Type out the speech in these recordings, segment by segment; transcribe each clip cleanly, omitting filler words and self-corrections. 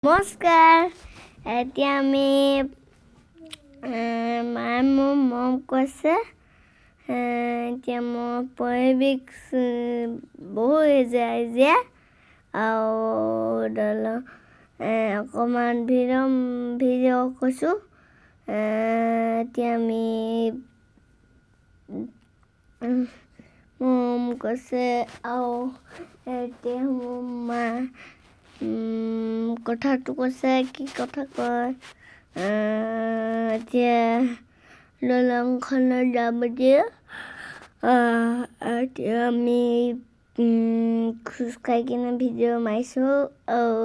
নমস্কাৰ এতিয়া আমি মায়ে মোৰ মম কৈছে এতিয়া মই পৰিৱেশ বহু যে আৰু অকণমান ভিডিঅ' কৈছোঁ এতিয়া আমি মম কৈছে আৰু এতিয়া মোৰ মা কথাটো কৈছে কি কথা কয় এতিয়া দলংখনত যাম দিয়ে এতিয়া আমি খোজকাঢ়ি কিনে ভিডিঅ' মাৰিছোঁ আৰু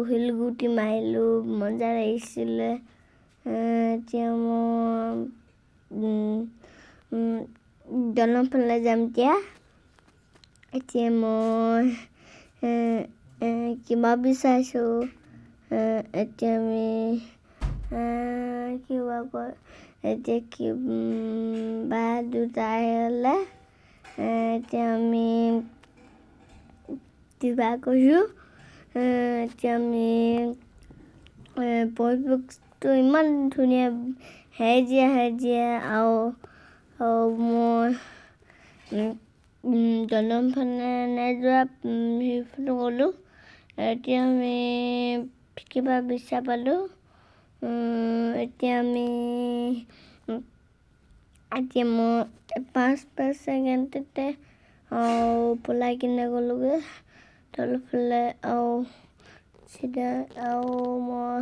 শিলগুটি মাৰিলোঁ মজা লাগিছিলে এতিয়া মই দলংফালে যাম এতিয়া মই কিবা বিচাৰিছোঁ এতিয়া আমি কিবা কয় এতিয়া কিবা দুটা আহিলে এতিয়া আমি কিবা কৈছোঁ এতিয়া আমি পৰিৱেশটো ইমান ধুনীয়া সেউজীয়া আৰু মই দলংফালে নোযোৱা সেইফালে গ'লোঁ এতিয়া আমি কিবা বিচাৰ পালোঁ এতিয়া মই 5 ছেকেণ্ডতে পলাই কিনে গ'লোগৈ তলফালে আৰু চিধা আৰু মই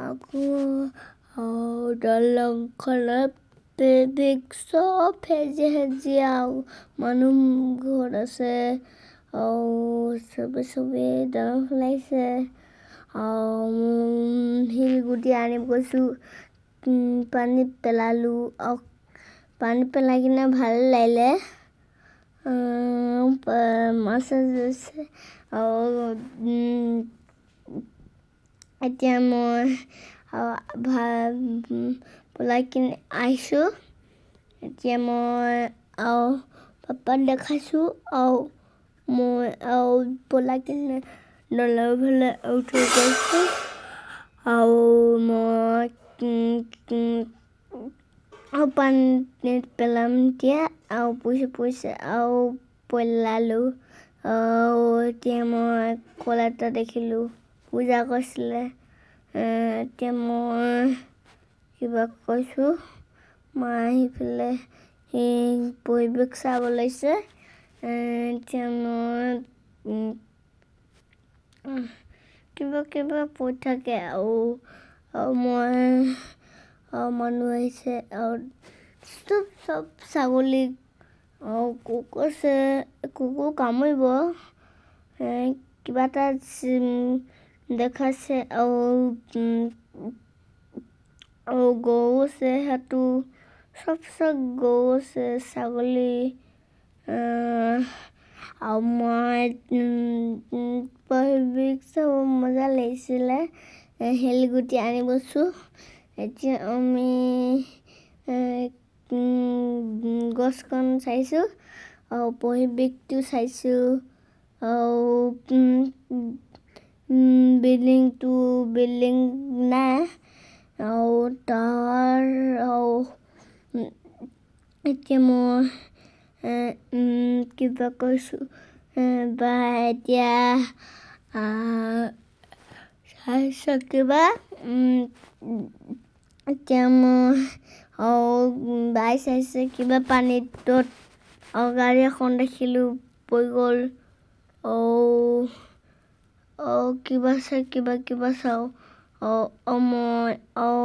আকৌ দলংখনত চব সেউজীয়া আৰু মানুহ ঘৰত আছে আৰু চবে দলংফালে আহিছে আৰু শিলগুটি আনিব গৈছোঁ পানীত পেলালোঁ আৰু পানী পেলাই কিনে ভাল লাগিলে মাছ আছে আৰু এতিয়া মই পলাই কিনে আহিছোঁ এতিয়া মই আৰু পাপাক দেখাইছোঁ আৰু মই আৰু পলাই কিনে দলংফালে উঠি গৈছোঁ আৰু মই আৰু পানীত পেলাম এতিয়া আৰু পৰিছে আৰু পেলালোঁ আৰু এতিয়া মই কল এটা দেখিলোঁ পূজা কৰিছিলে এতিয়া মই কিবা কৈছোঁ মা আহি পেলাই সেই পৰিৱেশ চাব লৈছে এতিয়া মই কিবা কৈ থাকে আৰু মই মানুহ আহিছে আৰু চব ছাগলী আৰু কুকুৰ কামুৰিব কিবা এটা দেখাইছে আৰু গৰু আছে সেইটো চব গৰু আছে ছাগলী আৰু মই পৰিৱেশ চাব মজা লাগিছিলে শিলগুটি আনিবছোঁ এতিয়া আমি গছখন চাইছোঁ আৰু পৰিৱেশটো চাইছোঁ আৰু বিল্ডিং নাই আৰু তাৰ আৰু এতিয়া মই কিবা কৈছোঁ বা এতিয়া চাইছোঁ কিবা এতিয়া মই আৰু বাই চাইছে কিবা পানীত আৰু গাড়ী এখন দেখিলোঁ পৰি গ'ল আৰু কিবা চাওঁ মই আৰু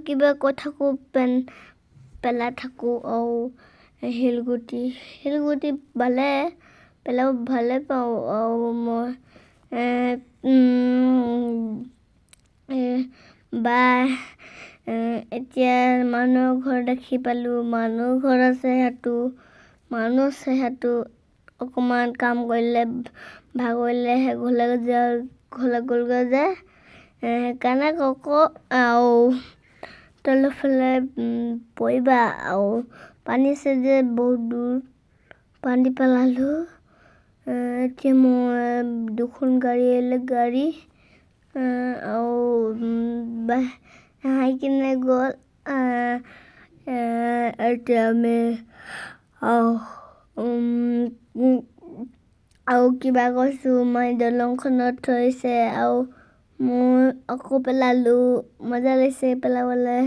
কিবা কৈ থাকোঁ পেলাই থাকোঁ আৰু শিলগুটি পেলাব ভালে পাওঁ আৰু মই বা এতিয়া মানুহৰ ঘৰ দেখি পালোঁ মানুহ ঘৰ আছে মানুহ আছে অকণমান কাম কৰিলে ভাগৰিলে ঘৰলৈ গ'লগৈ যে সেইকাৰণে আৰু তলফালে পৰিবা আৰু পানী আছে যে বহুত দূৰ পানী পেলালোঁ এতিয়া মই দুখন গাড়ী আহিলে গাড়ী আৰু আহি কিনে গ'ল এতিয়া আমি আৰু কিবা কৈছোঁ মই দলংখনত থৈছে আৰু মই আকৌ পেলালোঁ মজা লাগিছে পেলাবলৈ